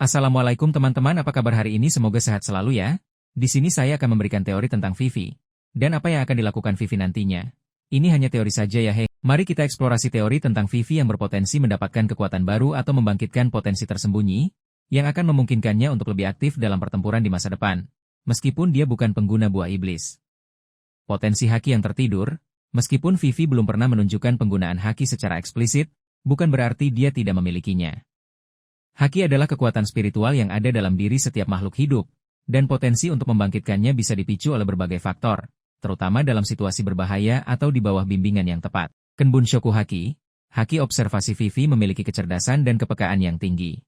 Assalamualaikum teman-teman, apa kabar hari ini? Semoga sehat selalu ya. Di sini saya akan memberikan teori tentang Vivi. Dan apa yang akan dilakukan Vivi nantinya. Ini hanya teori saja ya he. Mari kita eksplorasi teori tentang Vivi yang berpotensi mendapatkan kekuatan baru atau membangkitkan potensi tersembunyi, yang akan memungkinkannya untuk lebih aktif dalam pertempuran di masa depan. Meskipun dia bukan pengguna buah iblis. Potensi haki yang tertidur, meskipun Vivi belum pernah menunjukkan penggunaan haki secara eksplisit, bukan berarti dia tidak memilikinya. Haki adalah kekuatan spiritual yang ada dalam diri setiap makhluk hidup, dan potensi untuk membangkitkannya bisa dipicu oleh berbagai faktor, terutama dalam situasi berbahaya atau di bawah bimbingan yang tepat. Kenbun Shoku Haki, haki observasi Vivi memiliki kecerdasan dan kepekaan yang tinggi.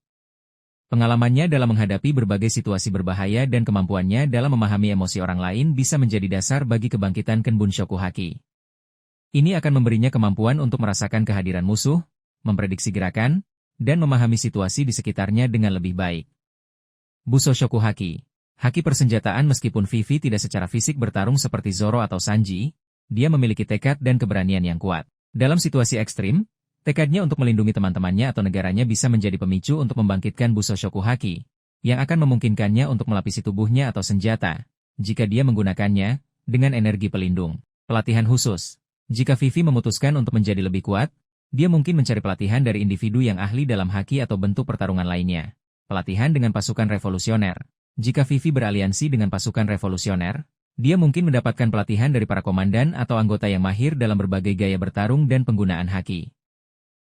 Pengalamannya dalam menghadapi berbagai situasi berbahaya dan kemampuannya dalam memahami emosi orang lain bisa menjadi dasar bagi kebangkitan Kenbun Shoku Haki. Ini akan memberinya kemampuan untuk merasakan kehadiran musuh, memprediksi gerakan, dan memahami situasi di sekitarnya dengan lebih baik. Buso Shoku Haki, haki persenjataan. Meskipun Vivi tidak secara fisik bertarung seperti Zoro atau Sanji, dia memiliki tekad dan keberanian yang kuat. Dalam situasi ekstrim, tekadnya untuk melindungi teman-temannya atau negaranya bisa menjadi pemicu untuk membangkitkan Buso Shoku Haki, yang akan memungkinkannya untuk melapisi tubuhnya atau senjata, jika dia menggunakannya, dengan energi pelindung. Pelatihan khusus. Jika Vivi memutuskan untuk menjadi lebih kuat, dia mungkin mencari pelatihan dari individu yang ahli dalam haki atau bentuk pertarungan lainnya. Pelatihan dengan pasukan revolusioner. Jika Vivi beraliansi dengan pasukan revolusioner, dia mungkin mendapatkan pelatihan dari para komandan atau anggota yang mahir dalam berbagai gaya bertarung dan penggunaan haki.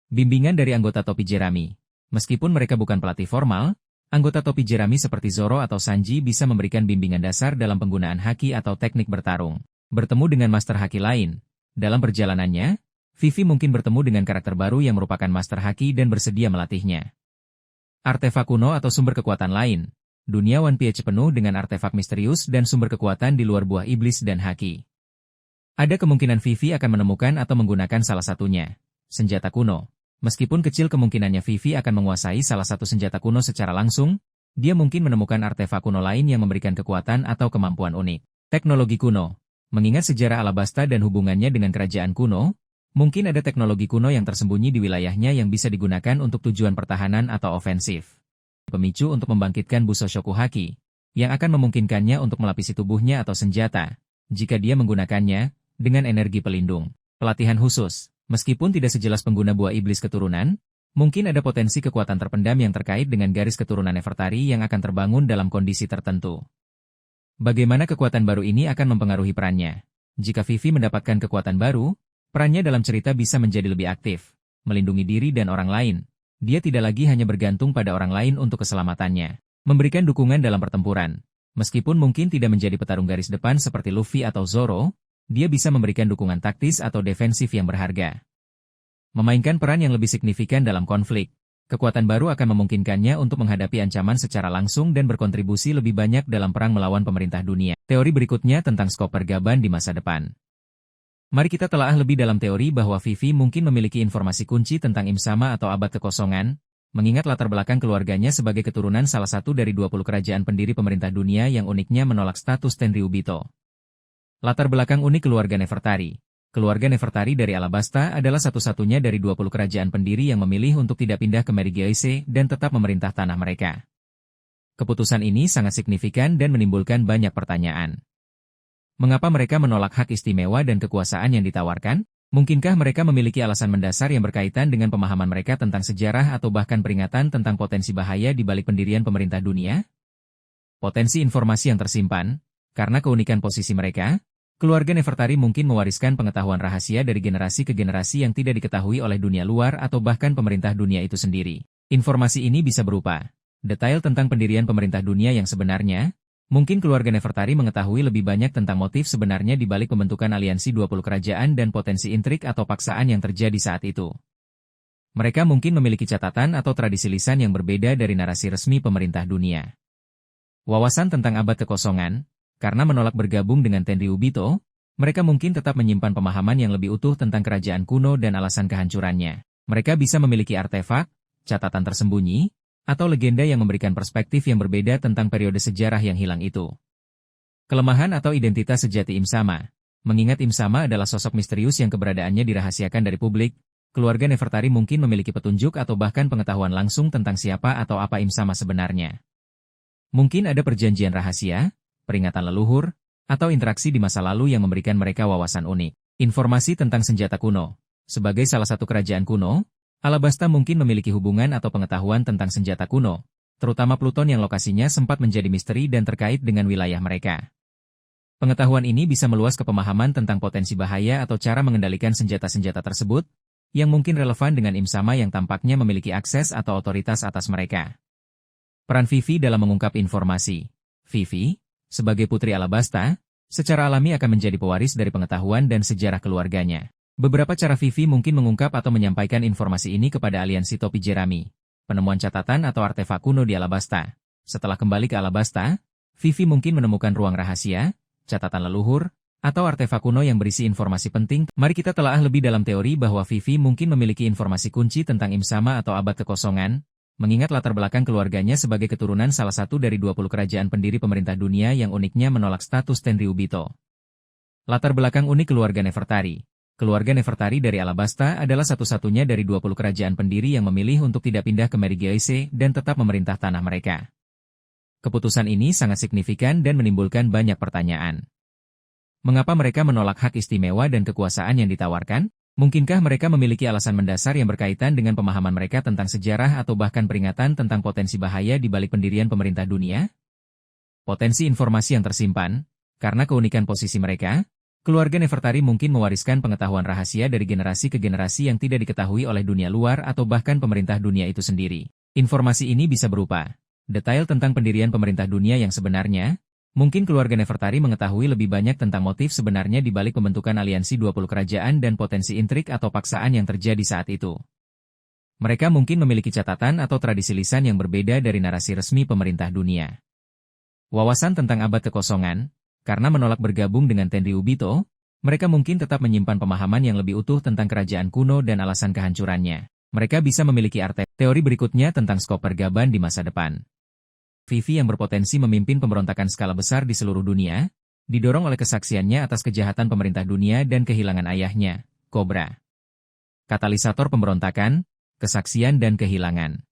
Bimbingan dari anggota topi jerami. Meskipun mereka bukan pelatih formal, anggota topi jerami seperti Zoro atau Sanji bisa memberikan bimbingan dasar dalam penggunaan haki atau teknik bertarung. Bertemu dengan master haki lain. Dalam perjalanannya, Vivi mungkin bertemu dengan karakter baru yang merupakan master haki dan bersedia melatihnya. Artefak kuno atau sumber kekuatan lain. Dunia One Piece penuh dengan artefak misterius dan sumber kekuatan di luar buah iblis dan haki. Ada kemungkinan Vivi akan menemukan atau menggunakan salah satunya. Senjata kuno. Meskipun kecil kemungkinannya Vivi akan menguasai salah satu senjata kuno secara langsung, dia mungkin menemukan artefak kuno lain yang memberikan kekuatan atau kemampuan unik. Teknologi kuno. Mengingat sejarah Alabasta dan hubungannya dengan kerajaan kuno, mungkin ada teknologi kuno yang tersembunyi di wilayahnya yang bisa digunakan untuk tujuan pertahanan atau ofensif. Pemicu untuk membangkitkan Buso Shoku Haki, yang akan memungkinkannya untuk melapisi tubuhnya atau senjata, jika dia menggunakannya, dengan energi pelindung. Pelatihan khusus. Meskipun tidak sejelas pengguna buah iblis keturunan, mungkin ada potensi kekuatan terpendam yang terkait dengan garis keturunan Nefertari yang akan terbangun dalam kondisi tertentu. Bagaimana kekuatan baru ini akan mempengaruhi perannya? Jika Vivi mendapatkan kekuatan baru, perannya dalam cerita bisa menjadi lebih aktif, melindungi diri dan orang lain. Dia tidak lagi hanya bergantung pada orang lain untuk keselamatannya. Memberikan dukungan dalam pertempuran. Meskipun mungkin tidak menjadi petarung garis depan seperti Luffy atau Zoro, dia bisa memberikan dukungan taktis atau defensif yang berharga. Memainkan peran yang lebih signifikan dalam konflik. Kekuatan baru akan memungkinkannya untuk menghadapi ancaman secara langsung dan berkontribusi lebih banyak dalam perang melawan pemerintah dunia. Teori berikutnya tentang skop pergaban di masa depan. Mari kita telaah lebih dalam teori bahwa Vivi mungkin memiliki informasi kunci tentang Im-sama atau abad kekosongan, mengingat latar belakang keluarganya sebagai keturunan salah satu dari 20 kerajaan pendiri pemerintah dunia yang uniknya menolak status Tenryubito. Latar belakang unik keluarga Nefertari. Keluarga Nefertari dari Alabasta adalah satu-satunya dari 20 kerajaan pendiri yang memilih untuk tidak pindah ke Megigaise dan tetap memerintah tanah mereka. Keputusan ini sangat signifikan dan menimbulkan banyak pertanyaan. Mengapa mereka menolak hak istimewa dan kekuasaan yang ditawarkan? Mungkinkah mereka memiliki alasan mendasar yang berkaitan dengan pemahaman mereka tentang sejarah atau bahkan peringatan tentang potensi bahaya di balik pendirian pemerintah dunia? Potensi informasi yang tersimpan, karena keunikan posisi mereka, keluarga Nefertari mungkin mewariskan pengetahuan rahasia dari generasi ke generasi yang tidak diketahui oleh dunia luar atau bahkan pemerintah dunia itu sendiri. Informasi ini bisa berupa detail tentang pendirian pemerintah dunia yang sebenarnya. Mungkin keluarga Nefertari mengetahui lebih banyak tentang motif sebenarnya di balik pembentukan aliansi 20 kerajaan dan potensi intrik atau paksaan yang terjadi saat itu. Mereka mungkin memiliki catatan atau tradisi lisan yang berbeda dari narasi resmi pemerintah dunia. Wawasan tentang abad kekosongan. Karena menolak bergabung dengan Tenryubito, mereka mungkin tetap menyimpan pemahaman yang lebih utuh tentang kerajaan kuno dan alasan kehancurannya. Mereka bisa memiliki artefak, catatan tersembunyi, atau legenda yang memberikan perspektif yang berbeda tentang periode sejarah yang hilang itu. Kelemahan atau identitas sejati Im-sama. Mengingat Im-sama adalah sosok misterius yang keberadaannya dirahasiakan dari publik, keluarga Nefertari mungkin memiliki petunjuk atau bahkan pengetahuan langsung tentang siapa atau apa Imsama sebenarnya. Mungkin ada perjanjian rahasia, peringatan leluhur, atau interaksi di masa lalu yang memberikan mereka wawasan unik. Informasi tentang senjata kuno. Sebagai salah satu kerajaan kuno, Alabasta mungkin memiliki hubungan atau pengetahuan tentang senjata kuno, terutama Pluton yang lokasinya sempat menjadi misteri dan terkait dengan wilayah mereka. Pengetahuan ini bisa meluas ke pemahaman tentang potensi bahaya atau cara mengendalikan senjata-senjata tersebut, yang mungkin relevan dengan Imsama yang tampaknya memiliki akses atau otoritas atas mereka. Peran Vivi dalam mengungkap informasi. Vivi, sebagai putri Alabasta, secara alami akan menjadi pewaris dari pengetahuan dan sejarah keluarganya. Beberapa cara Vivi mungkin mengungkap atau menyampaikan informasi ini kepada aliansi topi jerami, penemuan catatan atau artefak kuno di Alabasta. Setelah kembali ke Alabasta, Vivi mungkin menemukan ruang rahasia, catatan leluhur, atau artefak kuno yang berisi informasi penting. Mari kita telaah lebih dalam teori bahwa Vivi mungkin memiliki informasi kunci tentang Imsama atau abad kekosongan, mengingat latar belakang keluarganya sebagai keturunan salah satu dari 20 kerajaan pendiri pemerintah dunia yang uniknya menolak status Tenryubito. Latar belakang unik keluarga Nefertari. Keluarga Nefertari dari Alabasta adalah satu-satunya dari 20 kerajaan pendiri yang memilih untuk tidak pindah ke Megigaise dan tetap memerintah tanah mereka. Keputusan ini sangat signifikan dan menimbulkan banyak pertanyaan. Mengapa mereka menolak hak istimewa dan kekuasaan yang ditawarkan? Mungkinkah mereka memiliki alasan mendasar yang berkaitan dengan pemahaman mereka tentang sejarah atau bahkan peringatan tentang potensi bahaya di balik pendirian pemerintah dunia? Potensi informasi yang tersimpan, karena keunikan posisi mereka, keluarga Nefertari mungkin mewariskan pengetahuan rahasia dari generasi ke generasi yang tidak diketahui oleh dunia luar atau bahkan pemerintah dunia itu sendiri. Informasi ini bisa berupa detail tentang pendirian pemerintah dunia yang sebenarnya. Mungkin keluarga Nefertari mengetahui lebih banyak tentang motif sebenarnya di balik pembentukan aliansi 20 kerajaan dan potensi intrik atau paksaan yang terjadi saat itu. Mereka mungkin memiliki catatan atau tradisi lisan yang berbeda dari narasi resmi pemerintah dunia. Wawasan tentang abad kekosongan, karena menolak bergabung dengan Tenryubito, mereka mungkin tetap menyimpan pemahaman yang lebih utuh tentang kerajaan kuno dan alasan kehancurannya. Mereka bisa memiliki teori berikutnya tentang skop pergaban di masa depan. Vivi yang berpotensi memimpin pemberontakan skala besar di seluruh dunia, didorong oleh kesaksiannya atas kejahatan pemerintah dunia dan kehilangan ayahnya, Cobra. Katalisator pemberontakan, kesaksian dan kehilangan.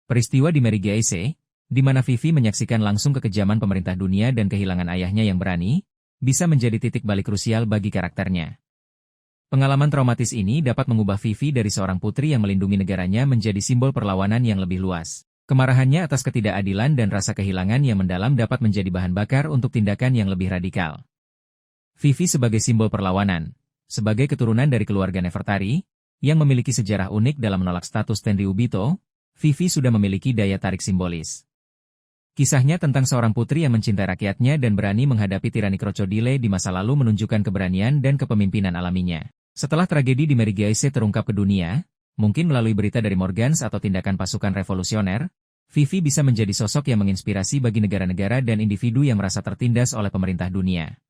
Peristiwa di Megigaise, di mana Vivi menyaksikan langsung kekejaman pemerintah dunia dan kehilangan ayahnya yang berani, bisa menjadi titik balik krusial bagi karakternya. Pengalaman traumatis ini dapat mengubah Vivi dari seorang putri yang melindungi negaranya menjadi simbol perlawanan yang lebih luas. Kemarahannya atas ketidakadilan dan rasa kehilangan yang mendalam dapat menjadi bahan bakar untuk tindakan yang lebih radikal. Vivi sebagai simbol perlawanan, sebagai keturunan dari keluarga Nefertari, yang memiliki sejarah unik dalam menolak status Tenryubito, Vivi sudah memiliki daya tarik simbolis. Kisahnya tentang seorang putri yang mencintai rakyatnya dan berani menghadapi tirani krokodile di masa lalu menunjukkan keberanian dan kepemimpinan alaminya. Setelah tragedi di Megigaise terungkap ke dunia, mungkin melalui berita dari Morgans atau tindakan pasukan revolusioner, Vivi bisa menjadi sosok yang menginspirasi bagi negara-negara dan individu yang merasa tertindas oleh pemerintah dunia.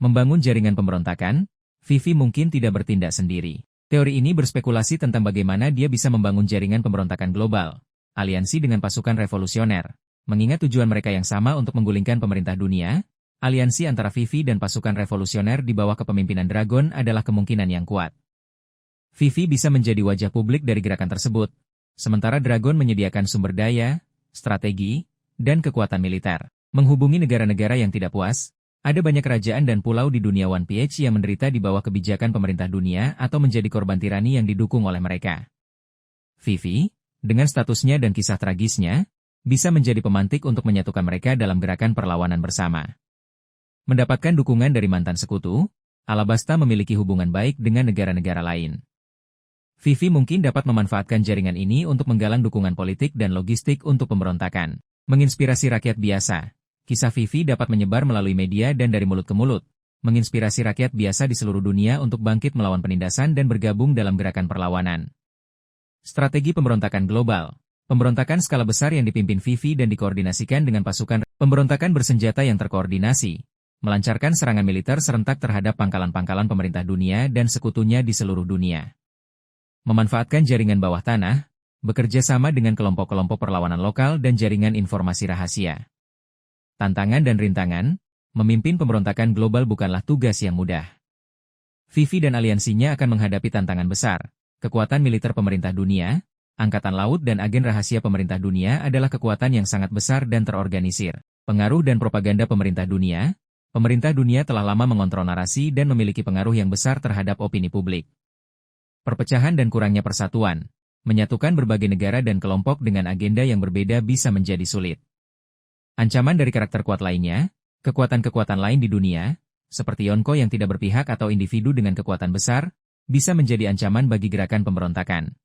Membangun jaringan pemberontakan, Vivi mungkin tidak bertindak sendiri. Teori ini berspekulasi tentang bagaimana dia bisa membangun jaringan pemberontakan global, aliansi dengan pasukan revolusioner. Mengingat tujuan mereka yang sama untuk menggulingkan pemerintah dunia, aliansi antara Vivi dan pasukan revolusioner di bawah kepemimpinan Dragon adalah kemungkinan yang kuat. Vivi bisa menjadi wajah publik dari gerakan tersebut, sementara Dragon menyediakan sumber daya, strategi, dan kekuatan militer. Menghubungi negara-negara yang tidak puas, ada banyak kerajaan dan pulau di dunia One Piece yang menderita di bawah kebijakan pemerintah dunia atau menjadi korban tirani yang didukung oleh mereka. Vivi, dengan statusnya dan kisah tragisnya, bisa menjadi pemantik untuk menyatukan mereka dalam gerakan perlawanan bersama. Mendapatkan dukungan dari mantan sekutu, Alabasta memiliki hubungan baik dengan negara-negara lain. Vivi mungkin dapat memanfaatkan jaringan ini untuk menggalang dukungan politik dan logistik untuk pemberontakan. Menginspirasi rakyat biasa. Kisah Vivi dapat menyebar melalui media dan dari mulut ke mulut, menginspirasi rakyat biasa di seluruh dunia untuk bangkit melawan penindasan dan bergabung dalam gerakan perlawanan. Strategi pemberontakan global. Pemberontakan skala besar yang dipimpin Vivi dan dikoordinasikan dengan pasukan pemberontakan bersenjata yang terkoordinasi, melancarkan serangan militer serentak terhadap pangkalan-pangkalan pemerintah dunia dan sekutunya di seluruh dunia. Memanfaatkan jaringan bawah tanah, bekerja sama dengan kelompok-kelompok perlawanan lokal dan jaringan informasi rahasia. Tantangan dan rintangan, memimpin pemberontakan global bukanlah tugas yang mudah. Vivi dan aliansinya akan menghadapi tantangan besar, Kekuatan militer pemerintah dunia, angkatan laut dan agen rahasia pemerintah dunia adalah kekuatan yang sangat besar dan terorganisir. Pengaruh dan propaganda pemerintah dunia telah lama mengontrol narasi dan memiliki pengaruh yang besar terhadap opini publik. Perpecahan dan kurangnya persatuan, menyatukan berbagai negara dan kelompok dengan agenda yang berbeda bisa menjadi sulit. Ancaman dari karakter kuat lainnya, kekuatan-kekuatan lain di dunia, seperti Yonko yang tidak berpihak atau individu dengan kekuatan besar, bisa menjadi ancaman bagi gerakan pemberontakan.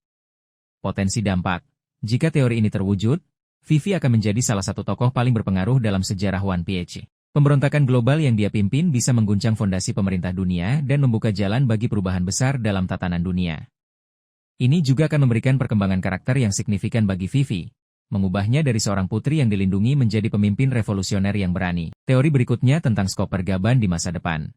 Potensi dampak. Jika teori ini terwujud, Vivi akan menjadi salah satu tokoh paling berpengaruh dalam sejarah One Piece. Pemberontakan global yang dia pimpin bisa mengguncang fondasi pemerintah dunia dan membuka jalan bagi perubahan besar dalam tatanan dunia. Ini juga akan memberikan perkembangan karakter yang signifikan bagi Vivi, mengubahnya dari seorang putri yang dilindungi menjadi pemimpin revolusioner yang berani. Teori berikutnya tentang skop pergaban di masa depan.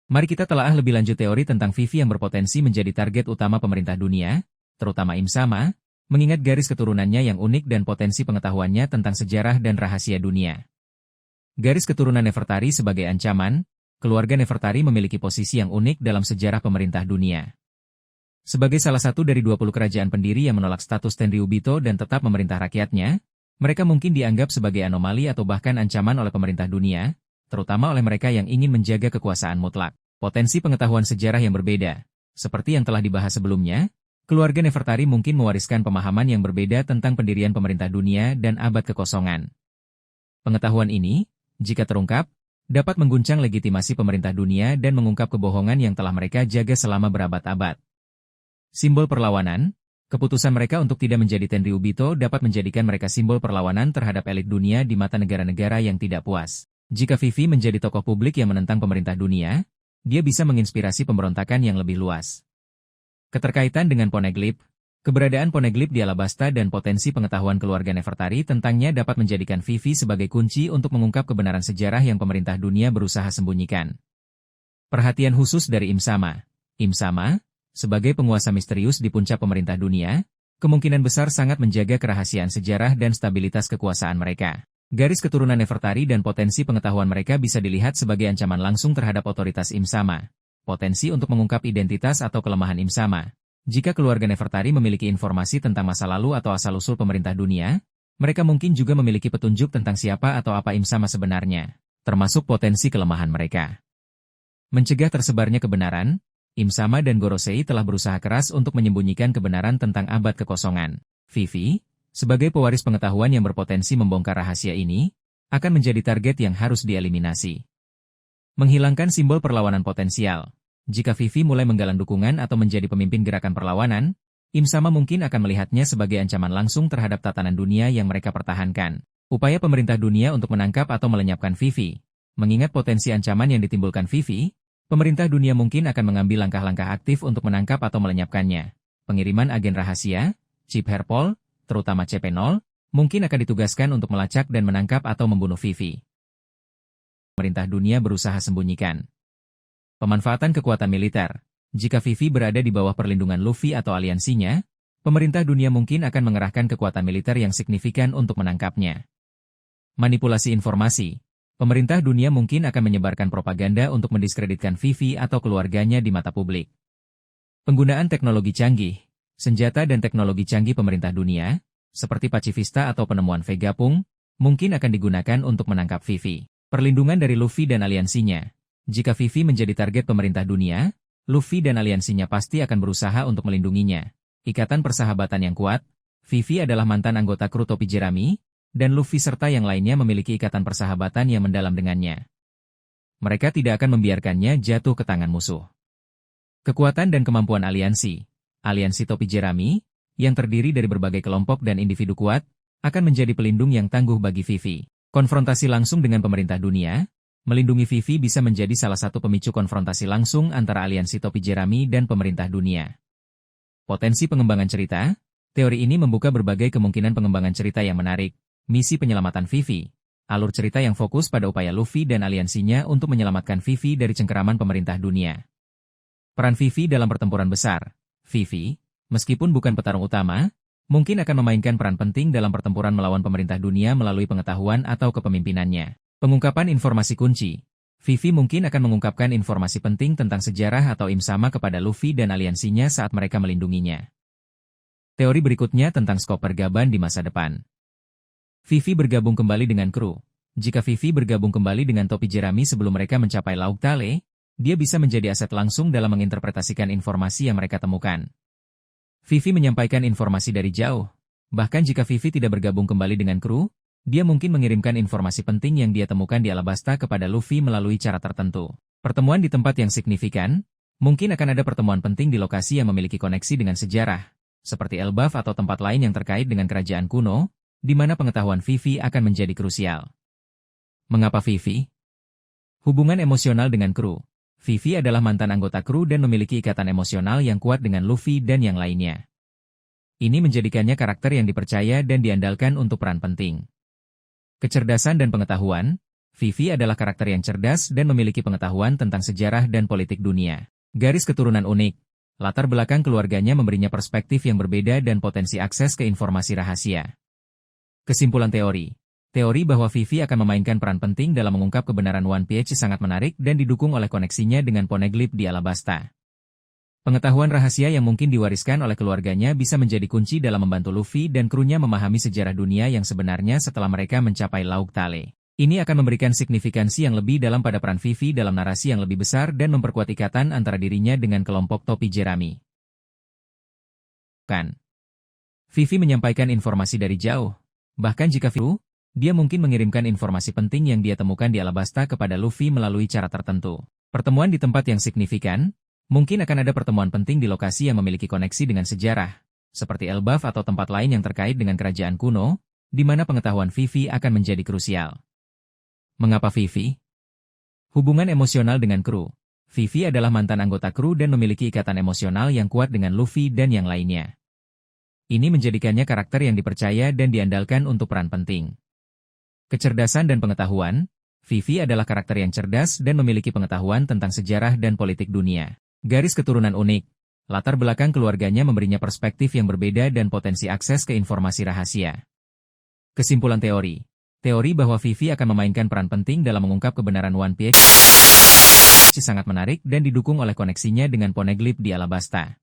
Mari kita telaah lebih lanjut teori tentang Vivi yang berpotensi menjadi target utama pemerintah dunia, terutama Im-sama, mengingat garis keturunannya yang unik dan potensi pengetahuannya tentang sejarah dan rahasia dunia. Garis keturunan Nefertari sebagai ancaman, keluarga Nefertari memiliki posisi yang unik dalam sejarah pemerintah dunia. Sebagai salah satu dari 20 kerajaan pendiri yang menolak status Tenryubito dan tetap memerintah rakyatnya, mereka mungkin dianggap sebagai anomali atau bahkan ancaman oleh pemerintah dunia, terutama oleh mereka yang ingin menjaga kekuasaan mutlak. Potensi pengetahuan sejarah yang berbeda, seperti yang telah dibahas sebelumnya, keluarga Nefertari mungkin mewariskan pemahaman yang berbeda tentang pendirian pemerintah dunia dan abad kekosongan. Pengetahuan ini, jika terungkap, dapat mengguncang legitimasi pemerintah dunia dan mengungkap kebohongan yang telah mereka jaga selama berabad-abad. Simbol perlawanan, keputusan mereka untuk tidak menjadi Tenryubito dapat menjadikan mereka simbol perlawanan terhadap elit dunia di mata negara-negara yang tidak puas. Jika Vivi menjadi tokoh publik yang menentang pemerintah dunia, dia bisa menginspirasi pemberontakan yang lebih luas. Keterkaitan dengan Poneglyph, keberadaan Poneglyph di Alabasta dan potensi pengetahuan keluarga Nefertari tentangnya dapat menjadikan Vivi sebagai kunci untuk mengungkap kebenaran sejarah yang pemerintah dunia berusaha sembunyikan. Perhatian khusus dari Im-sama. Im-sama, sebagai penguasa misterius di puncak pemerintah dunia, kemungkinan besar sangat menjaga kerahasiaan sejarah dan stabilitas kekuasaan mereka. Garis keturunan Nefertari dan potensi pengetahuan mereka bisa dilihat sebagai ancaman langsung terhadap otoritas Im-sama. Potensi untuk mengungkap identitas atau kelemahan Im-sama. Jika keluarga Nefertari memiliki informasi tentang masa lalu atau asal-usul pemerintah dunia, mereka mungkin juga memiliki petunjuk tentang siapa atau apa Im-sama sebenarnya, termasuk potensi kelemahan mereka. Mencegah tersebarnya kebenaran, Im-sama dan Gorosei telah berusaha keras untuk menyembunyikan kebenaran tentang abad kekosongan. Vivi, sebagai pewaris pengetahuan yang berpotensi membongkar rahasia ini, akan menjadi target yang harus dieliminasi. Menghilangkan simbol perlawanan potensial. Jika Vivi mulai menggalang dukungan atau menjadi pemimpin gerakan perlawanan, Im-sama mungkin akan melihatnya sebagai ancaman langsung terhadap tatanan dunia yang mereka pertahankan. Upaya pemerintah dunia untuk menangkap atau melenyapkan Vivi. Mengingat potensi ancaman yang ditimbulkan Vivi, pemerintah dunia mungkin akan mengambil langkah-langkah aktif untuk menangkap atau melenyapkannya. Pengiriman agen rahasia, Chip Herpol, terutama CP0, mungkin akan ditugaskan untuk melacak dan menangkap atau membunuh Vivi. Pemerintah dunia berusaha sembunyikan. Pemanfaatan kekuatan militer. Jika Vivi berada di bawah perlindungan Luffy atau aliansinya, pemerintah dunia mungkin akan mengerahkan kekuatan militer yang signifikan untuk menangkapnya. Manipulasi informasi. Pemerintah dunia mungkin akan menyebarkan propaganda untuk mendiskreditkan Vivi atau keluarganya di mata publik. Penggunaan teknologi canggih. Senjata dan teknologi canggih pemerintah dunia, seperti pacifista atau penemuan Vegapunk, mungkin akan digunakan untuk menangkap Vivi. Perlindungan dari Luffy dan aliansinya. Jika Vivi menjadi target pemerintah dunia, Luffy dan aliansinya pasti akan berusaha untuk melindunginya. Ikatan persahabatan yang kuat. Vivi adalah mantan anggota kru topi jerami, dan Luffy serta yang lainnya memiliki ikatan persahabatan yang mendalam dengannya. Mereka tidak akan membiarkannya jatuh ke tangan musuh. Kekuatan dan kemampuan aliansi. Aliansi topi jerami, yang terdiri dari berbagai kelompok dan individu kuat, akan menjadi pelindung yang tangguh bagi Vivi. Konfrontasi langsung dengan pemerintah dunia, melindungi Vivi bisa menjadi salah satu pemicu konfrontasi langsung antara aliansi topi jerami dan pemerintah dunia. Potensi pengembangan cerita. Teori ini membuka berbagai kemungkinan pengembangan cerita yang menarik. Misi penyelamatan Vivi. Alur cerita yang fokus pada upaya Luffy dan aliansinya untuk menyelamatkan Vivi dari cengkeraman pemerintah dunia. Peran Vivi dalam pertempuran besar. Vivi, meskipun bukan petarung utama, mungkin akan memainkan peran penting dalam pertempuran melawan pemerintah dunia melalui pengetahuan atau kepemimpinannya. Pengungkapan informasi kunci. Vivi mungkin akan mengungkapkan informasi penting tentang sejarah atau Im-sama kepada Luffy dan aliansinya saat mereka melindunginya. Teori berikutnya tentang skop pergaban di masa depan. Vivi bergabung kembali dengan kru. Jika Vivi bergabung kembali dengan topi jerami sebelum mereka mencapai Laut Tale, dia bisa menjadi aset langsung dalam menginterpretasikan informasi yang mereka temukan. Vivi menyampaikan informasi dari jauh. Bahkan jika Vivi tidak bergabung kembali dengan kru, dia mungkin mengirimkan informasi penting yang dia temukan di Alabasta kepada Luffy melalui cara tertentu. Pertemuan di tempat yang signifikan, mungkin akan ada pertemuan penting di lokasi yang memiliki koneksi dengan sejarah, seperti Elbaf atau tempat lain yang terkait dengan kerajaan kuno, di mana pengetahuan Vivi akan menjadi krusial. Mengapa Vivi? Hubungan emosional dengan kru. Vivi adalah mantan anggota kru dan memiliki ikatan emosional yang kuat dengan Luffy dan yang lainnya. Ini menjadikannya karakter yang dipercaya dan diandalkan untuk peran penting. Kecerdasan dan pengetahuan, Vivi adalah karakter yang cerdas dan memiliki pengetahuan tentang sejarah dan politik dunia. Garis keturunan unik, latar belakang keluarganya memberinya perspektif yang berbeda dan potensi akses ke informasi rahasia. Kesimpulan teori. Teori bahwa Vivi akan memainkan peran penting dalam mengungkap kebenaran One Piece sangat menarik dan didukung oleh koneksinya dengan Poneglyph di Alabasta. Pengetahuan rahasia yang mungkin diwariskan oleh keluarganya bisa menjadi kunci dalam membantu Luffy dan krunya memahami sejarah dunia yang sebenarnya setelah mereka mencapai Laut Tale. Ini akan memberikan signifikansi yang lebih dalam pada peran Vivi dalam narasi yang lebih besar dan memperkuat ikatan antara dirinya dengan kelompok topi jerami. Vivi menyampaikan informasi dari jauh. Bahkan jika dia mungkin mengirimkan informasi penting yang dia temukan di Alabasta kepada Luffy melalui cara tertentu. Pertemuan di tempat yang signifikan, mungkin akan ada pertemuan penting di lokasi yang memiliki koneksi dengan sejarah, seperti Elbaf atau tempat lain yang terkait dengan kerajaan kuno, di mana pengetahuan Vivi akan menjadi krusial. Mengapa Vivi? Hubungan emosional dengan kru. Vivi adalah mantan anggota kru dan memiliki ikatan emosional yang kuat dengan Luffy dan yang lainnya. Ini menjadikannya karakter yang dipercaya dan diandalkan untuk peran penting. Kecerdasan dan pengetahuan, Vivi adalah karakter yang cerdas dan memiliki pengetahuan tentang sejarah dan politik dunia. Garis keturunan unik, latar belakang keluarganya memberinya perspektif yang berbeda dan potensi akses ke informasi rahasia. Kesimpulan teori. Teori bahwa Vivi akan memainkan peran penting dalam mengungkap kebenaran One Piece sangat menarik dan didukung oleh koneksinya dengan Poneglyph di Alabasta.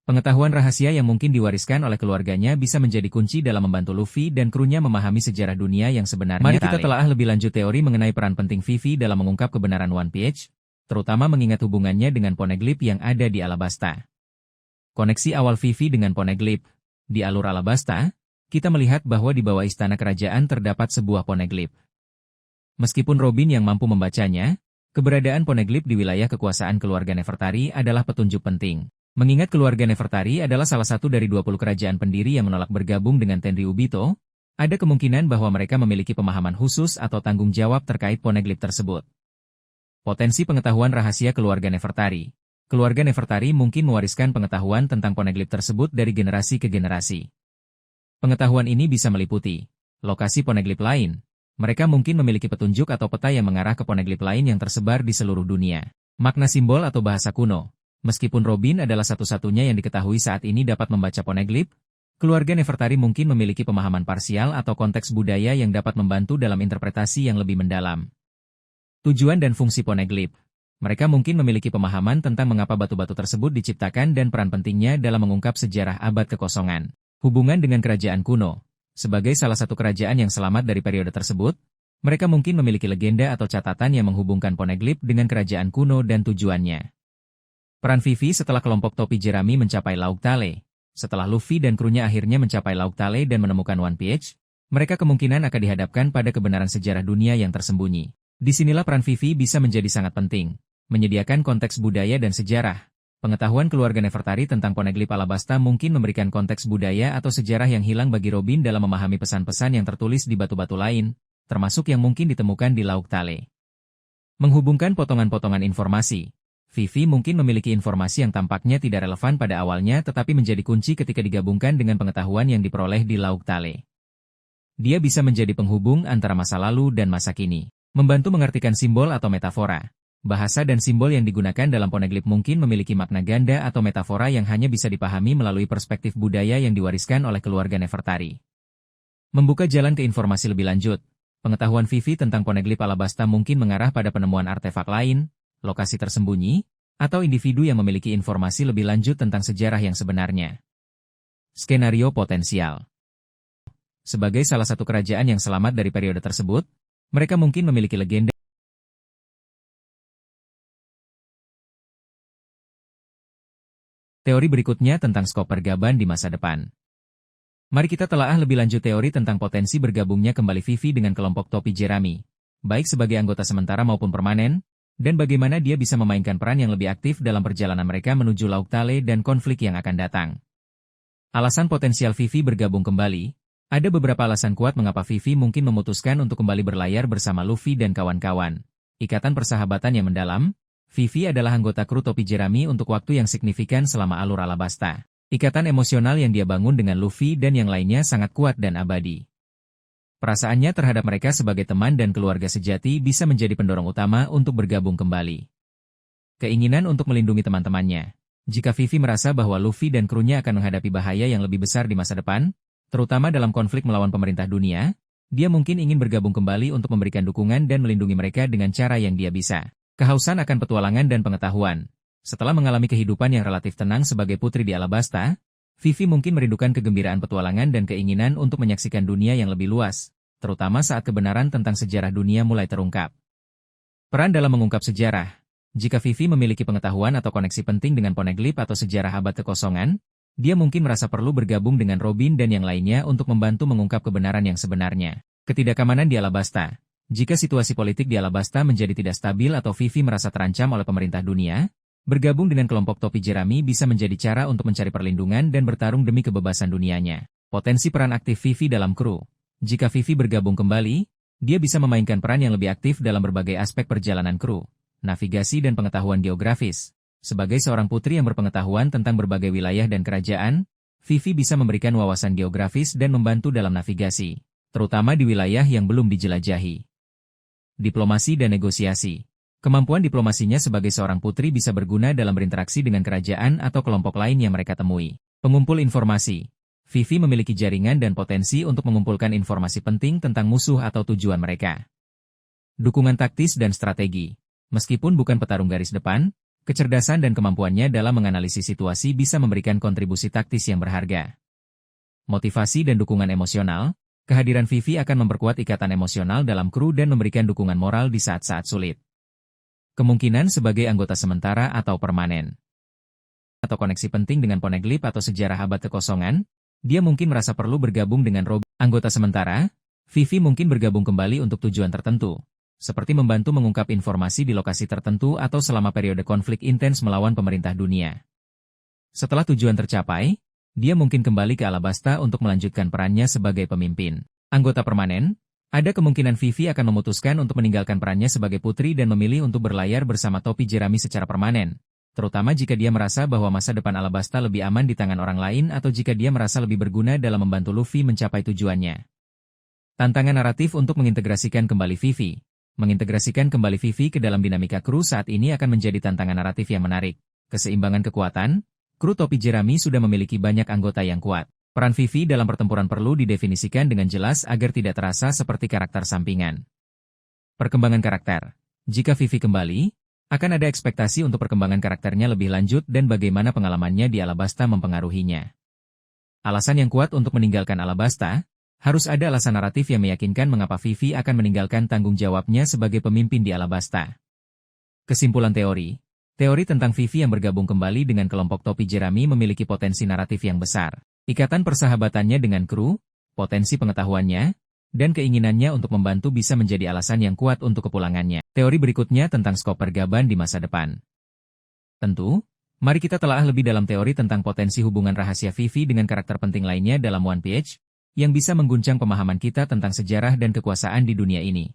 Pengetahuan rahasia yang mungkin diwariskan oleh keluarganya bisa menjadi kunci dalam membantu Luffy dan krunya memahami sejarah dunia yang sebenarnya. Mari kita telaah lebih lanjut teori mengenai peran penting Vivi dalam mengungkap kebenaran One Piece, terutama mengingat hubungannya dengan Poneglyph yang ada di Alabasta. Koneksi awal Vivi dengan Poneglyph. Di alur Alabasta, kita melihat bahwa di bawah istana kerajaan terdapat sebuah Poneglyph. Meskipun Robin yang mampu membacanya, keberadaan Poneglyph di wilayah kekuasaan keluarga Nefertari adalah petunjuk penting. Mengingat keluarga Nefertari adalah salah satu dari 20 kerajaan pendiri yang menolak bergabung dengan Tenryubito, ada kemungkinan bahwa mereka memiliki pemahaman khusus atau tanggung jawab terkait Poneglyph tersebut. Potensi pengetahuan rahasia keluarga Nefertari. Keluarga Nefertari mungkin mewariskan pengetahuan tentang Poneglyph tersebut dari generasi ke generasi. Pengetahuan ini bisa meliputi lokasi Poneglyph lain. Mereka mungkin memiliki petunjuk atau peta yang mengarah ke Poneglyph lain yang tersebar di seluruh dunia. Makna simbol atau bahasa kuno. Meskipun Robin adalah satu-satunya yang diketahui saat ini dapat membaca Poneglyph, keluarga Nefertari mungkin memiliki pemahaman parsial atau konteks budaya yang dapat membantu dalam interpretasi yang lebih mendalam. Tujuan dan fungsi Poneglyph. Mereka mungkin memiliki pemahaman tentang mengapa batu-batu tersebut diciptakan dan peran pentingnya dalam mengungkap sejarah abad kekosongan. Hubungan dengan kerajaan kuno. Sebagai salah satu kerajaan yang selamat dari periode tersebut, mereka mungkin memiliki legenda atau catatan yang menghubungkan Poneglyph dengan kerajaan kuno dan tujuannya. Peran Vivi setelah kelompok topi jerami mencapai Laut Tale. Setelah Luffy dan krunya akhirnya mencapai Laut Tale dan menemukan One Piece, mereka kemungkinan akan dihadapkan pada kebenaran sejarah dunia yang tersembunyi. Disinilah peran Vivi bisa menjadi sangat penting, menyediakan konteks budaya dan sejarah. Pengetahuan keluarga Nefertari tentang Poneglyph Alabasta mungkin memberikan konteks budaya atau sejarah yang hilang bagi Robin dalam memahami pesan-pesan yang tertulis di batu-batu lain, termasuk yang mungkin ditemukan di Laut Tale. Menghubungkan potongan-potongan informasi. Vivi mungkin memiliki informasi yang tampaknya tidak relevan pada awalnya tetapi menjadi kunci ketika digabungkan dengan pengetahuan yang diperoleh di Laut Tale. Dia bisa menjadi penghubung antara masa lalu dan masa kini, membantu mengartikan simbol atau metafora. Bahasa dan simbol yang digunakan dalam Poneglyph mungkin memiliki makna ganda atau metafora yang hanya bisa dipahami melalui perspektif budaya yang diwariskan oleh keluarga Nefertari. Membuka jalan ke informasi lebih lanjut. Pengetahuan Vivi tentang Poneglyph Alabasta mungkin mengarah pada penemuan artefak lain, lokasi tersembunyi, atau individu yang memiliki informasi lebih lanjut tentang sejarah yang sebenarnya. Skenario potensial. Sebagai salah satu kerajaan yang selamat dari periode tersebut, mereka mungkin memiliki legenda. Teori berikutnya tentang skop pergaban di masa depan. Mari kita telaah lebih lanjut teori tentang potensi bergabungnya kembali Vivi dengan kelompok topi Jerami, baik sebagai anggota sementara maupun permanen, dan bagaimana dia bisa memainkan peran yang lebih aktif dalam perjalanan mereka menuju Laut Tale dan konflik yang akan datang. Alasan potensial Vivi bergabung kembali. Ada beberapa alasan kuat mengapa Vivi mungkin memutuskan untuk kembali berlayar bersama Luffy dan kawan-kawan. Ikatan persahabatan yang mendalam. Vivi adalah anggota kru topi Jerami untuk waktu yang signifikan selama alur Alabasta. Ikatan emosional yang dia bangun dengan Luffy dan yang lainnya sangat kuat dan abadi. Perasaannya terhadap mereka sebagai teman dan keluarga sejati bisa menjadi pendorong utama untuk bergabung kembali. Keinginan untuk melindungi teman-temannya. Jika Vivi merasa bahwa Luffy dan krunya akan menghadapi bahaya yang lebih besar di masa depan, terutama dalam konflik melawan pemerintah dunia, dia mungkin ingin bergabung kembali untuk memberikan dukungan dan melindungi mereka dengan cara yang dia bisa. Kehausan akan petualangan dan pengetahuan. Setelah mengalami kehidupan yang relatif tenang sebagai putri di Alabasta, Vivi mungkin merindukan kegembiraan petualangan dan keinginan untuk menyaksikan dunia yang lebih luas, terutama saat kebenaran tentang sejarah dunia mulai terungkap. Peran dalam mengungkap sejarah. Jika Vivi memiliki pengetahuan atau koneksi penting dengan Poneglyph atau sejarah abad kekosongan, dia mungkin merasa perlu bergabung dengan Robin dan yang lainnya untuk membantu mengungkap kebenaran yang sebenarnya. Ketidakamanan di Alabasta. Jika situasi politik di Alabasta menjadi tidak stabil atau Vivi merasa terancam oleh pemerintah dunia, bergabung dengan kelompok topi Jerami bisa menjadi cara untuk mencari perlindungan dan bertarung demi kebebasan dunianya. Potensi peran aktif Vivi dalam kru. Jika Vivi bergabung kembali, dia bisa memainkan peran yang lebih aktif dalam berbagai aspek perjalanan kru, navigasi dan pengetahuan geografis. Sebagai seorang putri yang berpengetahuan tentang berbagai wilayah dan kerajaan, Vivi bisa memberikan wawasan geografis dan membantu dalam navigasi, terutama di wilayah yang belum dijelajahi. Diplomasi dan negosiasi. Kemampuan diplomasinya sebagai seorang putri bisa berguna dalam berinteraksi dengan kerajaan atau kelompok lain yang mereka temui. Pengumpul informasi. Vivi memiliki jaringan dan potensi untuk mengumpulkan informasi penting tentang musuh atau tujuan mereka. Dukungan taktis dan strategi. Meskipun bukan petarung garis depan, kecerdasan dan kemampuannya dalam menganalisis situasi bisa memberikan kontribusi taktis yang berharga. Motivasi dan dukungan emosional. Kehadiran Vivi akan memperkuat ikatan emosional dalam kru dan memberikan dukungan moral di saat-saat sulit. Kemungkinan sebagai anggota sementara atau permanen. Atau koneksi penting dengan Poneglyph atau sejarah abad kekosongan, dia mungkin merasa perlu bergabung dengan Robin. Anggota sementara, Vivi mungkin bergabung kembali untuk tujuan tertentu, seperti membantu mengungkap informasi di lokasi tertentu atau selama periode konflik intens melawan pemerintah dunia. Setelah tujuan tercapai, dia mungkin kembali ke Alabasta untuk melanjutkan perannya sebagai pemimpin. Anggota permanen, ada kemungkinan Vivi akan memutuskan untuk meninggalkan perannya sebagai putri dan memilih untuk berlayar bersama topi Jerami secara permanen, terutama jika dia merasa bahwa masa depan Alabasta lebih aman di tangan orang lain atau jika dia merasa lebih berguna dalam membantu Luffy mencapai tujuannya. Tantangan naratif untuk mengintegrasikan kembali Vivi. Mengintegrasikan kembali Vivi ke dalam dinamika kru saat ini akan menjadi tantangan naratif yang menarik. Keseimbangan kekuatan. Kru topi Jerami sudah memiliki banyak anggota yang kuat. Peran Vivi dalam pertempuran perlu didefinisikan dengan jelas agar tidak terasa seperti karakter sampingan. Perkembangan karakter. Jika Vivi kembali, akan ada ekspektasi untuk perkembangan karakternya lebih lanjut dan bagaimana pengalamannya di Alabasta mempengaruhinya. Alasan yang kuat untuk meninggalkan Alabasta, harus ada alasan naratif yang meyakinkan mengapa Vivi akan meninggalkan tanggung jawabnya sebagai pemimpin di Alabasta. Kesimpulan teori. Teori tentang Vivi yang bergabung kembali dengan kelompok topi Jerami memiliki potensi naratif yang besar. Ikatan persahabatannya dengan kru, potensi pengetahuannya, dan keinginannya untuk membantu bisa menjadi alasan yang kuat untuk kepulangannya. Teori berikutnya tentang skop pergaban di masa depan. Tentu, mari kita telaah lebih dalam teori tentang potensi hubungan rahasia Vivi dengan karakter penting lainnya dalam One Piece, yang bisa mengguncang pemahaman kita tentang sejarah dan kekuasaan di dunia ini.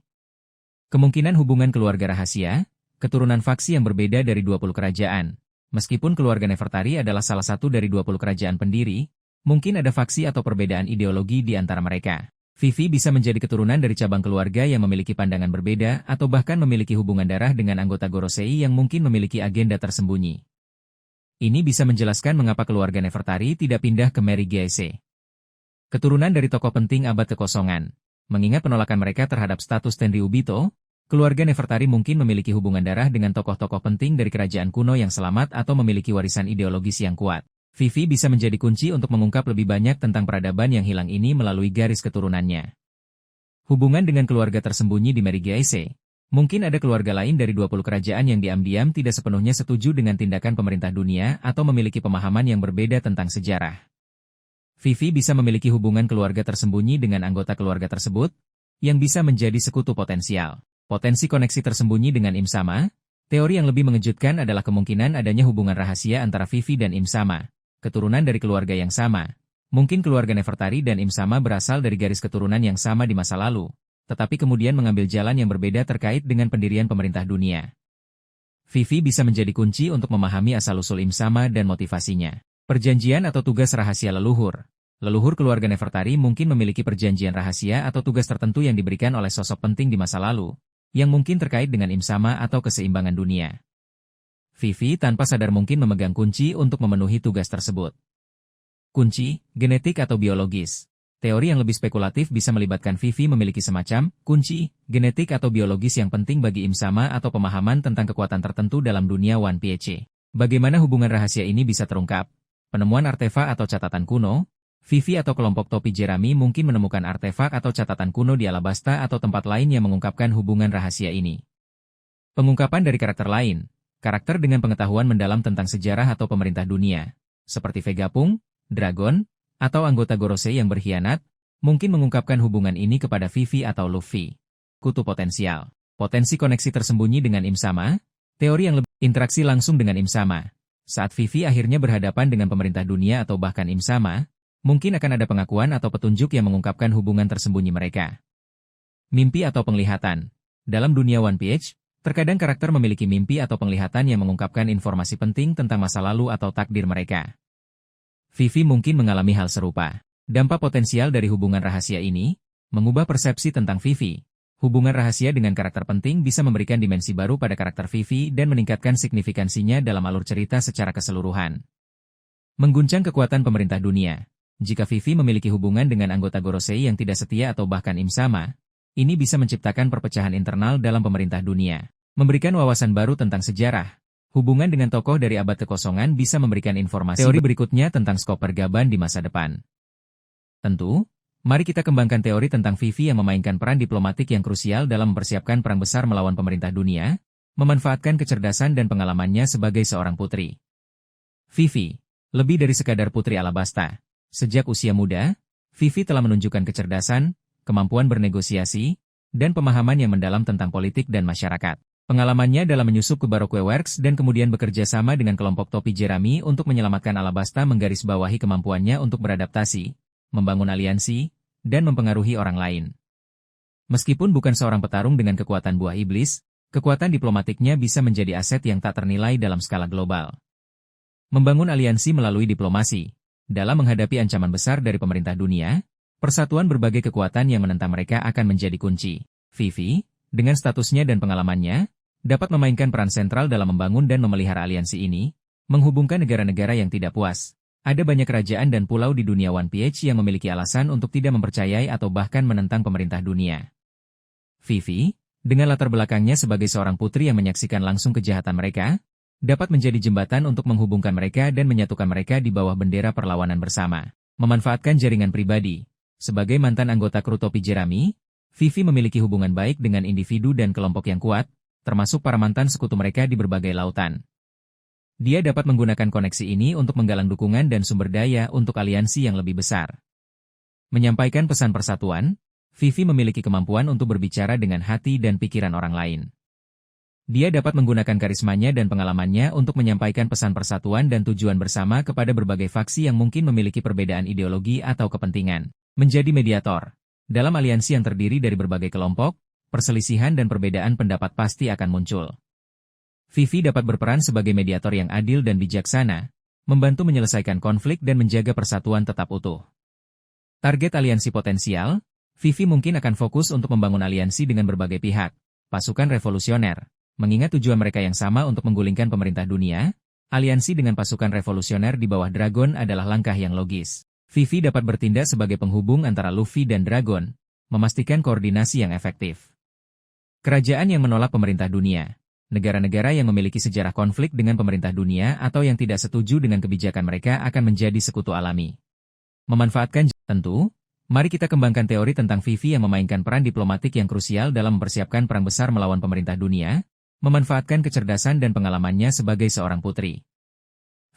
Kemungkinan hubungan keluarga rahasia, keturunan faksi yang berbeda dari 20 kerajaan. Meskipun keluarga Nefertari adalah salah satu dari 20 kerajaan pendiri, mungkin ada faksi atau perbedaan ideologi di antara mereka. Vivi bisa menjadi keturunan dari cabang keluarga yang memiliki pandangan berbeda atau bahkan memiliki hubungan darah dengan anggota Gorosei yang mungkin memiliki agenda tersembunyi. Ini bisa menjelaskan mengapa keluarga Nefertari tidak pindah ke Mary Geise. Keturunan dari tokoh penting abad kekosongan. Mengingat penolakan mereka terhadap status Tenryubito, keluarga Nefertari mungkin memiliki hubungan darah dengan tokoh-tokoh penting dari kerajaan kuno yang selamat atau memiliki warisan ideologis yang kuat. Vivi bisa menjadi kunci untuk mengungkap lebih banyak tentang peradaban yang hilang ini melalui garis keturunannya. Hubungan dengan keluarga tersembunyi di Merigaise. Mungkin ada keluarga lain dari 20 kerajaan yang diam-diam tidak sepenuhnya setuju dengan tindakan pemerintah dunia atau memiliki pemahaman yang berbeda tentang sejarah. Vivi bisa memiliki hubungan keluarga tersembunyi dengan anggota keluarga tersebut, yang bisa menjadi sekutu potensial. Potensi koneksi tersembunyi dengan Im Sama. Teori yang lebih mengejutkan adalah kemungkinan adanya hubungan rahasia antara Vivi dan Im Sama, keturunan dari keluarga yang sama. Mungkin keluarga Nefertari dan Im Sama berasal dari garis keturunan yang sama di masa lalu, tetapi kemudian mengambil jalan yang berbeda terkait dengan pendirian pemerintah dunia. Vivi bisa menjadi kunci untuk memahami asal-usul Im Sama dan motivasinya. Perjanjian atau tugas rahasia leluhur. Leluhur keluarga Nefertari mungkin memiliki perjanjian rahasia atau tugas tertentu yang diberikan oleh sosok penting di masa lalu, yang mungkin terkait dengan Im Sama atau keseimbangan dunia. Vivi tanpa sadar mungkin memegang kunci untuk memenuhi tugas tersebut. Kunci, genetik atau biologis. Teori yang lebih spekulatif bisa melibatkan Vivi memiliki semacam kunci, genetik atau biologis yang penting bagi Im Sama atau pemahaman tentang kekuatan tertentu dalam dunia One Piece. Bagaimana hubungan rahasia ini bisa terungkap? Penemuan artefak atau catatan kuno? Vivi atau kelompok topi jerami mungkin menemukan artefak atau catatan kuno di Alabasta atau tempat lain yang mengungkapkan hubungan rahasia ini. Pengungkapan dari karakter lain. Karakter dengan pengetahuan mendalam tentang sejarah atau pemerintah dunia, seperti Vegapunk, Dragon, atau anggota Gorosei yang berkhianat, mungkin mengungkapkan hubungan ini kepada Vivi atau Luffy. Kutu potensial. Potensi koneksi tersembunyi dengan Im Sama. Teori yang lebih interaksi langsung dengan Im Sama. Saat Vivi akhirnya berhadapan dengan pemerintah dunia atau bahkan Im Sama, mungkin akan ada pengakuan atau petunjuk yang mengungkapkan hubungan tersembunyi mereka. Mimpi atau penglihatan. Dalam dunia One Piece, terkadang karakter memiliki mimpi atau penglihatan yang mengungkapkan informasi penting tentang masa lalu atau takdir mereka. Vivi mungkin mengalami hal serupa. Dampak potensial dari hubungan rahasia ini, mengubah persepsi tentang Vivi. Hubungan rahasia dengan karakter penting bisa memberikan dimensi baru pada karakter Vivi dan meningkatkan signifikansinya dalam alur cerita secara keseluruhan. Mengguncang kekuatan pemerintah dunia. Jika Vivi memiliki hubungan dengan anggota Gorosei yang tidak setia atau bahkan Im Sama, ini bisa menciptakan perpecahan internal dalam pemerintah dunia. Memberikan wawasan baru tentang sejarah. Hubungan dengan tokoh dari abad kekosongan bisa memberikan informasi teori berikutnya tentang skop pergaban di masa depan. Tentu, mari kita kembangkan teori tentang Vivi yang memainkan peran diplomatik yang krusial dalam mempersiapkan perang besar melawan pemerintah dunia, memanfaatkan kecerdasan dan pengalamannya sebagai seorang putri. Vivi, lebih dari sekadar putri Alabasta. Sejak usia muda, Vivi telah menunjukkan kecerdasan, kemampuan bernegosiasi, dan pemahaman yang mendalam tentang politik dan masyarakat. Pengalamannya dalam menyusup ke Baroque Works dan kemudian bekerja sama dengan kelompok topi jerami untuk menyelamatkan Alabasta menggarisbawahi kemampuannya untuk beradaptasi, membangun aliansi, dan mempengaruhi orang lain. Meskipun bukan seorang petarung dengan kekuatan buah iblis, kekuatan diplomatiknya bisa menjadi aset yang tak ternilai dalam skala global. Membangun aliansi melalui diplomasi. Dalam menghadapi ancaman besar dari pemerintah dunia, persatuan berbagai kekuatan yang menentang mereka akan menjadi kunci. Vivi, dengan statusnya dan pengalamannya, dapat memainkan peran sentral dalam membangun dan memelihara aliansi ini, menghubungkan negara-negara yang tidak puas. Ada banyak kerajaan dan pulau di dunia One Piece yang memiliki alasan untuk tidak mempercayai atau bahkan menentang pemerintah dunia. Vivi, dengan latar belakangnya sebagai seorang putri yang menyaksikan langsung kejahatan mereka, dapat menjadi jembatan untuk menghubungkan mereka dan menyatukan mereka di bawah bendera perlawanan bersama. Memanfaatkan jaringan pribadi. Sebagai mantan anggota kru topi jerami, Vivi memiliki hubungan baik dengan individu dan kelompok yang kuat, termasuk para mantan sekutu mereka di berbagai lautan. Dia dapat menggunakan koneksi ini untuk menggalang dukungan dan sumber daya untuk aliansi yang lebih besar. Menyampaikan pesan persatuan, Vivi memiliki kemampuan untuk berbicara dengan hati dan pikiran orang lain. Dia dapat menggunakan karismanya dan pengalamannya untuk menyampaikan pesan persatuan dan tujuan bersama kepada berbagai faksi yang mungkin memiliki perbedaan ideologi atau kepentingan. Menjadi mediator. Dalam aliansi yang terdiri dari berbagai kelompok, perselisihan dan perbedaan pendapat pasti akan muncul. Vivi dapat berperan sebagai mediator yang adil dan bijaksana, membantu menyelesaikan konflik dan menjaga persatuan tetap utuh. Target aliansi potensial, Vivi mungkin akan fokus untuk membangun aliansi dengan berbagai pihak, pasukan revolusioner. Mengingat tujuan mereka yang sama untuk menggulingkan pemerintah dunia, aliansi dengan pasukan revolusioner di bawah Dragon adalah langkah yang logis. Vivi dapat bertindak sebagai penghubung antara Luffy dan Dragon, memastikan koordinasi yang efektif. Kerajaan yang menolak pemerintah dunia. Negara-negara yang memiliki sejarah konflik dengan pemerintah dunia atau yang tidak setuju dengan kebijakan mereka akan menjadi sekutu alami. Memanfaatkan tentu, mari kita kembangkan teori tentang Vivi yang memainkan peran diplomatik yang krusial dalam mempersiapkan perang besar melawan pemerintah dunia, memanfaatkan kecerdasan dan pengalamannya sebagai seorang putri.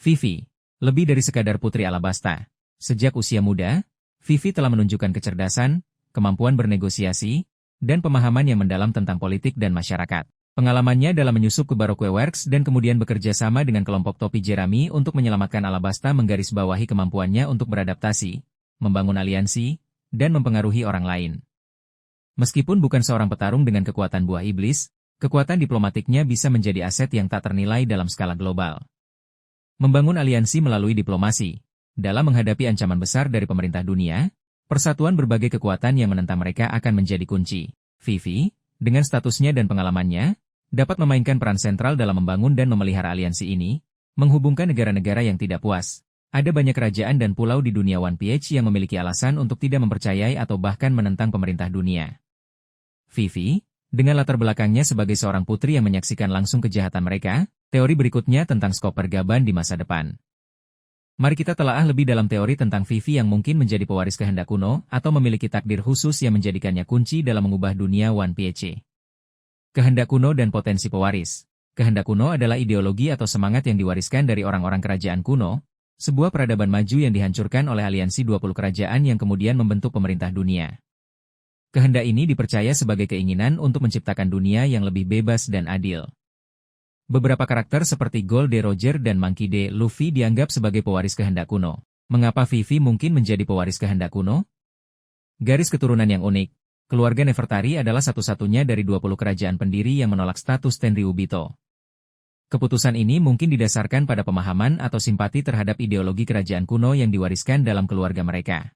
Vivi, lebih dari sekadar putri Alabasta. Sejak usia muda, Vivi telah menunjukkan kecerdasan, kemampuan bernegosiasi, dan pemahaman yang mendalam tentang politik dan masyarakat. Pengalamannya dalam menyusup ke Baroque Works dan kemudian bekerja sama dengan kelompok topi Jerami untuk menyelamatkan Alabasta menggarisbawahi kemampuannya untuk beradaptasi, membangun aliansi, dan mempengaruhi orang lain. Meskipun bukan seorang petarung dengan kekuatan buah iblis, kekuatan diplomatiknya bisa menjadi aset yang tak ternilai dalam skala global. Membangun aliansi melalui diplomasi. Dalam menghadapi ancaman besar dari pemerintah dunia, persatuan berbagai kekuatan yang menentang mereka akan menjadi kunci. Vivi, dengan statusnya dan pengalamannya, dapat memainkan peran sentral dalam membangun dan memelihara aliansi ini, menghubungkan negara-negara yang tidak puas. Ada banyak kerajaan dan pulau di dunia One Piece yang memiliki alasan untuk tidak mempercayai atau bahkan menentang pemerintah dunia. Vivi, dengan latar belakangnya sebagai seorang putri yang menyaksikan langsung kejahatan mereka, teori berikutnya tentang skop pergaban di masa depan. Mari kita telaah lebih dalam teori tentang Vivi yang mungkin menjadi pewaris kehendak kuno atau memiliki takdir khusus yang menjadikannya kunci dalam mengubah dunia One Piece. Kehendak kuno dan potensi pewaris. Kehendak kuno adalah ideologi atau semangat yang diwariskan dari orang-orang kerajaan kuno, sebuah peradaban maju yang dihancurkan oleh aliansi 20 kerajaan yang kemudian membentuk pemerintah dunia. Kehendak ini dipercaya sebagai keinginan untuk menciptakan dunia yang lebih bebas dan adil. Beberapa karakter seperti Gold D. Roger dan Monkey D. Luffy dianggap sebagai pewaris kehendak kuno. Mengapa Vivi mungkin menjadi pewaris kehendak kuno? Garis keturunan yang unik. Keluarga Nefertari adalah satu-satunya dari 20 kerajaan pendiri yang menolak status Tenryubito. Keputusan ini mungkin didasarkan pada pemahaman atau simpati terhadap ideologi kerajaan kuno yang diwariskan dalam keluarga mereka.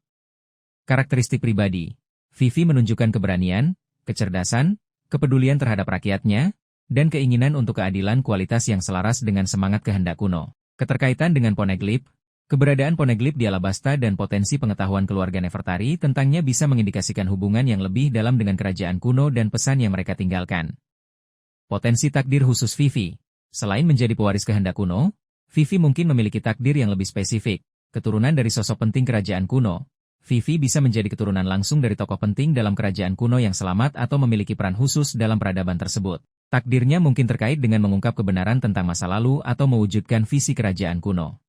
Karakteristik pribadi. Vivi menunjukkan keberanian, kecerdasan, kepedulian terhadap rakyatnya, dan keinginan untuk keadilan kualitas yang selaras dengan semangat kehendak kuno. Keterkaitan dengan Poneglyph. Keberadaan Poneglyph di Alabasta dan potensi pengetahuan keluarga Nefertari tentangnya bisa mengindikasikan hubungan yang lebih dalam dengan kerajaan kuno dan pesan yang mereka tinggalkan. Potensi takdir khusus Vivi. Selain menjadi pewaris kehendak kuno, Vivi mungkin memiliki takdir yang lebih spesifik. Keturunan dari sosok penting kerajaan kuno. Vivi bisa menjadi keturunan langsung dari tokoh penting dalam kerajaan kuno yang selamat atau memiliki peran khusus dalam peradaban tersebut. Takdirnya mungkin terkait dengan mengungkap kebenaran tentang masa lalu atau mewujudkan visi kerajaan kuno.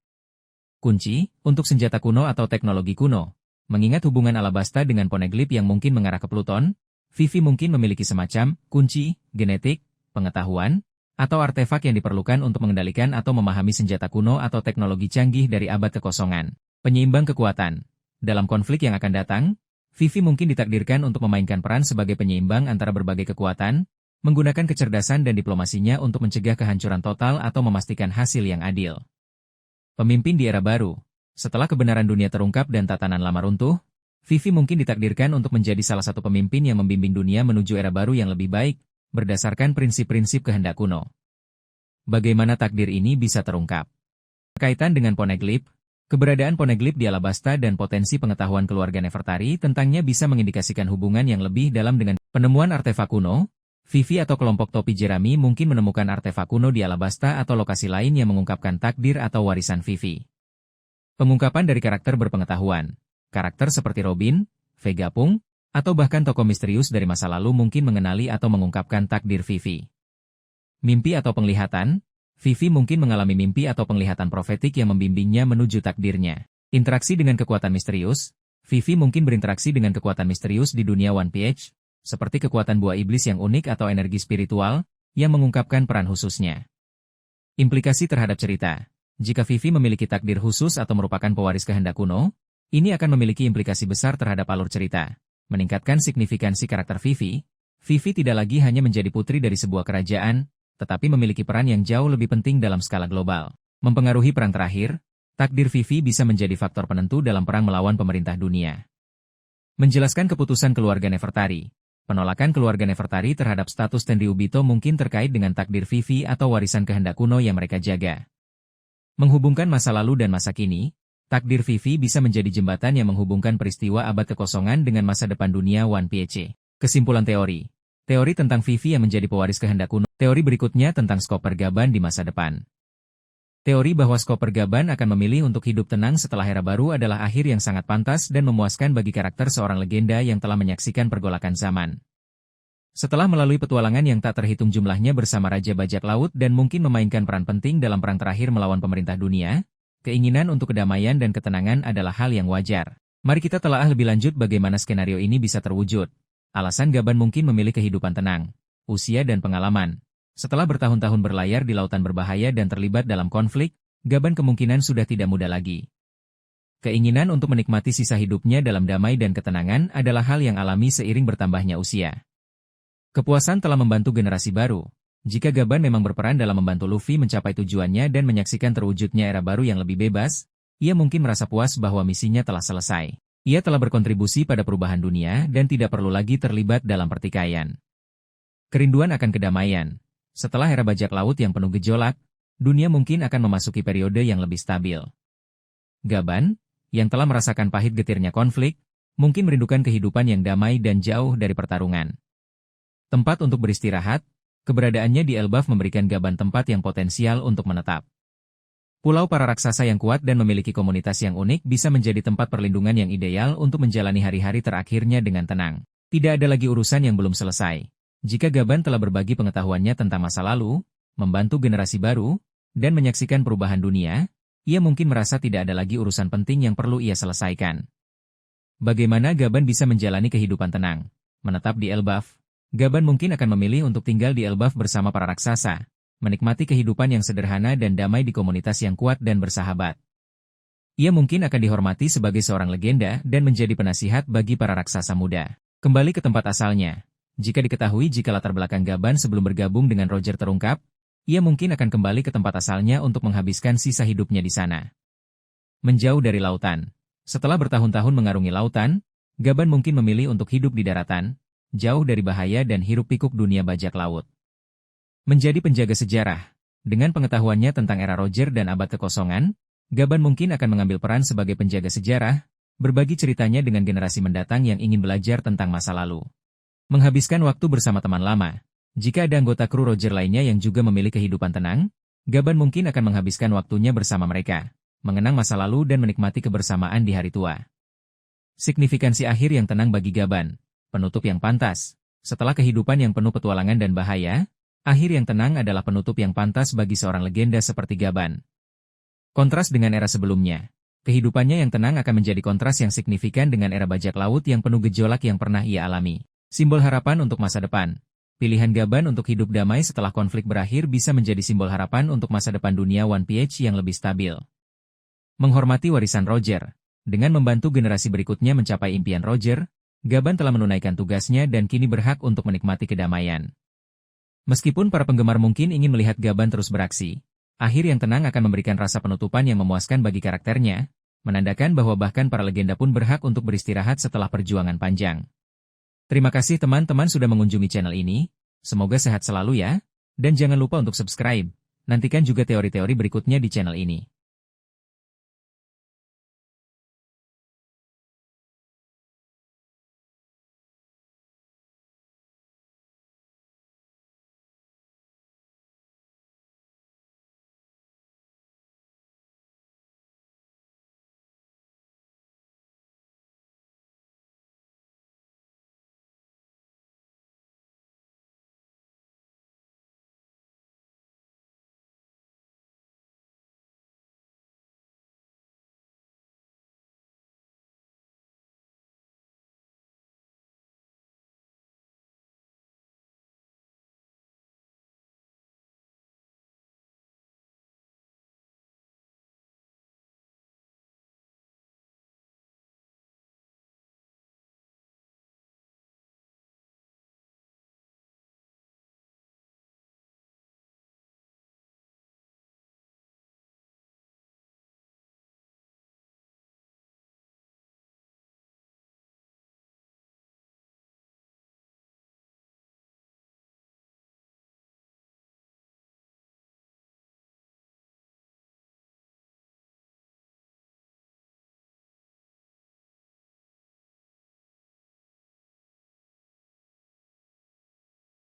Kunci, untuk senjata kuno atau teknologi kuno. Mengingat hubungan Alabasta dengan Poneglyph yang mungkin mengarah ke Pluton, Vivi mungkin memiliki semacam kunci, genetik, pengetahuan, atau artefak yang diperlukan untuk mengendalikan atau memahami senjata kuno atau teknologi canggih dari abad kekosongan. Penyeimbang kekuatan. Dalam konflik yang akan datang, Vivi mungkin ditakdirkan untuk memainkan peran sebagai penyeimbang antara berbagai kekuatan, menggunakan kecerdasan dan diplomasinya untuk mencegah kehancuran total atau memastikan hasil yang adil. Pemimpin di era baru. Setelah kebenaran dunia terungkap dan tatanan lama runtuh, Vivi mungkin ditakdirkan untuk menjadi salah satu pemimpin yang membimbing dunia menuju era baru yang lebih baik, berdasarkan prinsip-prinsip kehendak kuno. Bagaimana takdir ini bisa terungkap? Berkaitan dengan Poneglyph, keberadaan Poneglyph di Alabasta dan potensi pengetahuan keluarga Nefertari tentangnya bisa mengindikasikan hubungan yang lebih dalam dengan penemuan artefak kuno. Vivi atau kelompok topi Jerami mungkin menemukan artefak kuno di Alabasta atau lokasi lain yang mengungkapkan takdir atau warisan Vivi. Pengungkapan dari karakter berpengetahuan. Karakter seperti Robin, Vegapunk, atau bahkan tokoh misterius dari masa lalu mungkin mengenali atau mengungkapkan takdir Vivi. Mimpi atau penglihatan. Vivi mungkin mengalami mimpi atau penglihatan profetik yang membimbingnya menuju takdirnya. Interaksi dengan kekuatan misterius. Vivi mungkin berinteraksi dengan kekuatan misterius di dunia One Piece, seperti kekuatan buah iblis yang unik atau energi spiritual, yang mengungkapkan peran khususnya. Implikasi terhadap cerita. Jika Vivi memiliki takdir khusus atau merupakan pewaris kehendak kuno, ini akan memiliki implikasi besar terhadap alur cerita. Meningkatkan signifikansi karakter Vivi. Vivi tidak lagi hanya menjadi putri dari sebuah kerajaan, tetapi memiliki peran yang jauh lebih penting dalam skala global. Mempengaruhi perang terakhir, takdir Vivi bisa menjadi faktor penentu dalam perang melawan pemerintah dunia. Menjelaskan keputusan keluarga Nefertari. Penolakan keluarga Nefertari terhadap status Tenryubito mungkin terkait dengan takdir Vivi atau warisan kehendak kuno yang mereka jaga. Menghubungkan masa lalu dan masa kini, Takdir Vivi bisa menjadi jembatan yang menghubungkan peristiwa abad kekosongan dengan masa depan dunia One Piece. Kesimpulan teori. Teori tentang Vivi yang menjadi pewaris kehendak kuno. Teori berikutnya tentang Skopper Gaban di masa depan. Teori bahwa Skopper Gaban akan memilih untuk hidup tenang setelah era baru adalah akhir yang sangat pantas dan memuaskan bagi karakter seorang legenda yang telah menyaksikan pergolakan zaman. Setelah melalui petualangan yang tak terhitung jumlahnya bersama Raja Bajak Laut dan mungkin memainkan peran penting dalam perang terakhir melawan pemerintah dunia, keinginan untuk kedamaian dan ketenangan adalah hal yang wajar. Mari kita telaah lebih lanjut bagaimana skenario ini bisa terwujud. Alasan Gaban mungkin memilih kehidupan tenang, usia dan pengalaman. Setelah bertahun-tahun berlayar di lautan berbahaya dan terlibat dalam konflik, Gaban kemungkinan sudah tidak muda lagi. Keinginan untuk menikmati sisa hidupnya dalam damai dan ketenangan adalah hal yang alami seiring bertambahnya usia. Kepuasan telah membantu generasi baru. Jika Gaban memang berperan dalam membantu Luffy mencapai tujuannya dan menyaksikan terwujudnya era baru yang lebih bebas, ia mungkin merasa puas bahwa misinya telah selesai. Ia telah berkontribusi pada perubahan dunia dan tidak perlu lagi terlibat dalam pertikaian. Kerinduan akan kedamaian. Setelah era bajak laut yang penuh gejolak, dunia mungkin akan memasuki periode yang lebih stabil. Gaban, yang telah merasakan pahit getirnya konflik, mungkin merindukan kehidupan yang damai dan jauh dari pertarungan. Tempat untuk beristirahat, keberadaannya di Elbaf memberikan Gaban tempat yang potensial untuk menetap. Pulau para raksasa yang kuat dan memiliki komunitas yang unik bisa menjadi tempat perlindungan yang ideal untuk menjalani hari-hari terakhirnya dengan tenang. Tidak ada lagi urusan yang belum selesai. Jika Gaban telah berbagi pengetahuannya tentang masa lalu, membantu generasi baru, dan menyaksikan perubahan dunia, ia mungkin merasa tidak ada lagi urusan penting yang perlu ia selesaikan. Bagaimana Gaban bisa menjalani kehidupan tenang? Menetap di Elbaf, Gaban mungkin akan memilih untuk tinggal di Elbaf bersama para raksasa, menikmati kehidupan yang sederhana dan damai di komunitas yang kuat dan bersahabat. Ia mungkin akan dihormati sebagai seorang legenda dan menjadi penasihat bagi para raksasa muda. Kembali ke tempat asalnya. Jika diketahui jika latar belakang Gaban sebelum bergabung dengan Roger terungkap, ia mungkin akan kembali ke tempat asalnya untuk menghabiskan sisa hidupnya di sana. Menjauh dari lautan. Setelah bertahun-tahun mengarungi lautan, Gaban mungkin memilih untuk hidup di daratan, jauh dari bahaya dan hiruk-pikuk dunia bajak laut. Menjadi penjaga sejarah. Dengan pengetahuannya tentang era Roger dan abad kekosongan, Gaban mungkin akan mengambil peran sebagai penjaga sejarah, berbagi ceritanya dengan generasi mendatang yang ingin belajar tentang masa lalu. Menghabiskan waktu bersama teman lama. Jika ada anggota kru Roger lainnya yang juga memiliki kehidupan tenang, Gaban mungkin akan menghabiskan waktunya bersama mereka, mengenang masa lalu dan menikmati kebersamaan di hari tua. Signifikansi akhir yang tenang bagi Gaban. Penutup yang pantas. Setelah kehidupan yang penuh petualangan dan bahaya, akhir yang tenang adalah penutup yang pantas bagi seorang legenda seperti Gaban. Kontras dengan era sebelumnya. Kehidupannya yang tenang akan menjadi kontras yang signifikan dengan era bajak laut yang penuh gejolak yang pernah ia alami. Simbol harapan untuk masa depan. Pilihan Gaban untuk hidup damai setelah konflik berakhir bisa menjadi simbol harapan untuk masa depan dunia One Piece yang lebih stabil. Menghormati warisan Roger. Dengan membantu generasi berikutnya mencapai impian Roger, Gaban telah menunaikan tugasnya dan kini berhak untuk menikmati kedamaian. Meskipun para penggemar mungkin ingin melihat Gaban terus beraksi, akhir yang tenang akan memberikan rasa penutupan yang memuaskan bagi karakternya, menandakan bahwa bahkan para legenda pun berhak untuk beristirahat setelah perjuangan panjang. Terima kasih teman-teman sudah mengunjungi channel ini, semoga sehat selalu ya, dan jangan lupa untuk subscribe. Nantikan juga teori-teori berikutnya di channel ini.